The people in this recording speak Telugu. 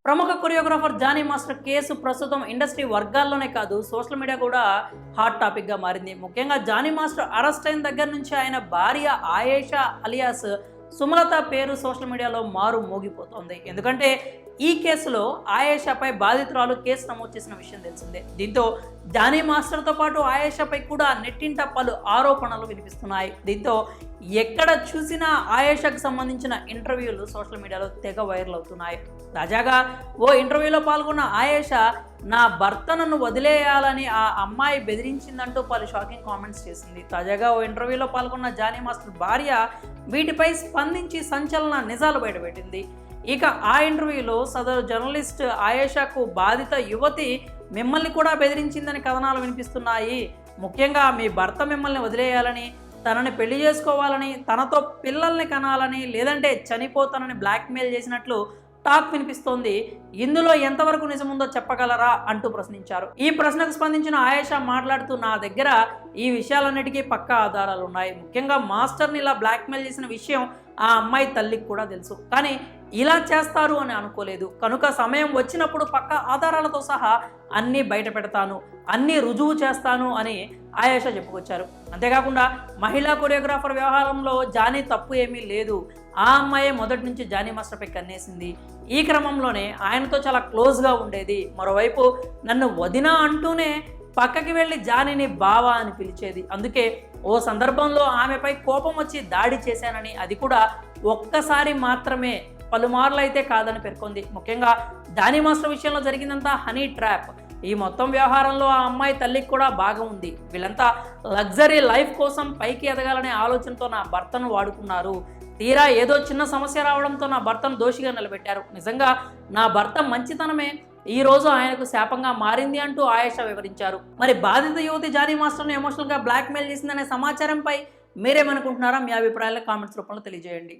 ప్రముఖ కొరియోగ్రాఫర్ జానీ మాస్టర్ కేసు ప్రస్తుతం ఇండస్ట్రీ వర్గాల్లోనే కాదు సోషల్ మీడియా కూడా హాట్ టాపిక్గా మారింది. ముఖ్యంగా జానీ మాస్టర్ అరెస్ట్ అయిన దగ్గర నుంచి ఆయన భార్య ఆయేషా అలియాస్ సుమలత పేరు సోషల్ మీడియాలో మారు మోగిపోతోంది. ఎందుకంటే ఈ కేసులో ఆయేషాపై బాధితురాలు కేసు నమోదు చేసిన విషయం తెలిసిందే. దీంతో జానీ మాస్టర్తో పాటు ఆయేషాపై కూడా నెట్టింట పలు ఆరోపణలు వినిపిస్తున్నాయి. దీంతో ఎక్కడ చూసినా ఆయేషాకు సంబంధించిన ఇంటర్వ్యూలు సోషల్ మీడియాలో తెగ వైరల్ అవుతున్నాయి. తాజాగా ఓ ఇంటర్వ్యూలో పాల్గొన్న ఆయేషా నా భర్త నన్ను వదిలేయాలని ఆ అమ్మాయి బెదిరించిందంటూ పలు షాకింగ్ కామెంట్స్ చేసింది. తాజాగా ఓ ఇంటర్వ్యూలో పాల్గొన్న జానీ మాస్టర్ భార్య వీటిపై స్పందించి సంచలన నిజాలు బయటపెట్టింది. ఇక ఆ ఇంటర్వ్యూలో సదరు జర్నలిస్ట్ ఆయేషాకు బాధిత యువతి మిమ్మల్ని కూడా బెదిరించిందని కథనాలు వినిపిస్తున్నాయి. ముఖ్యంగా మీ భర్త మిమ్మల్ని వదిలేయాలని, తనని పెళ్లి చేసుకోవాలని, తనతో పిల్లల్ని కనాలని, లేదంటే చనిపోతానని బ్లాక్మెయిల్ చేసినట్లు టాక్ వినిపిస్తోంది. ఇందులో ఎంతవరకు నిజముందో చెప్పగలరా అంటూ ప్రశ్నించారు. ఈ ప్రశ్నకు స్పందించిన ఆయేషా మాట్లాడుతూ నా దగ్గర ఈ విషయాలన్నిటికీ పక్కా ఆధారాలు ఉన్నాయి. ముఖ్యంగా మాస్టర్ని ఇలా బ్లాక్మెయిల్ చేసిన విషయం ఆ అమ్మాయి తల్లికి కూడా తెలుసు. కానీ ఇలా చేస్తారు అని అనుకోలేదు. కనుక సమయం వచ్చినప్పుడు పక్కా ఆధారాలతో సహా అన్నీ బయట పెడతాను, అన్నీ రుజువు చేస్తాను అని ఆయేషా చెప్పుకొచ్చారు. అంతేకాకుండా మహిళా కొరియోగ్రాఫర్ వ్యవహారంలో జానీ తప్పు ఏమీ లేదు. ఆ అమ్మాయే మొదటి నుంచి జానీ మాస్టర్పై కన్నేసింది. ఈ క్రమంలోనే ఆయనతో చాలా క్లోజ్గా ఉండేది. మరోవైపు నన్ను వదినా అంటూనే పక్కకి వెళ్ళి జానీని బావా అని పిలిచేది. అందుకే ఓ సందర్భంలో ఆమెపై కోపం వచ్చి దాడి చేశానని, అది కూడా ఒక్కసారి మాత్రమే, పలుమార్లు అయితే కాదని పేర్కొంది. ముఖ్యంగా జానీ మాస్టర్ విషయంలో జరిగిందంతా హనీ ట్రాప్. ఈ మొత్తం వ్యవహారంలో ఆ అమ్మాయి తల్లికి కూడా భాగం ఉంది. వీళ్ళంతా లగ్జరీ లైఫ్ కోసం పైకి ఎదగాలనే ఆలోచనతో నా భర్తను వాడుకున్నారు. తీరా ఏదో చిన్న సమస్య రావడంతో నా భర్తను దోషిగా నిలబెట్టారు. నిజంగా నా భర్త మంచితనమే ఈ రోజు ఆయనకు శాపంగా మారింది అంటూ ఆయేషా వివరించారు. మరి బాధిత యువతి జానీ మాస్టర్ను ఎమోషనల్గా బ్లాక్మెయిల్ చేసిందనే సమాచారంపై మీరేమనుకుంటున్నారా? మీ అభిప్రాయాలను కామెంట్స్ రూపంలో తెలియజేయండి.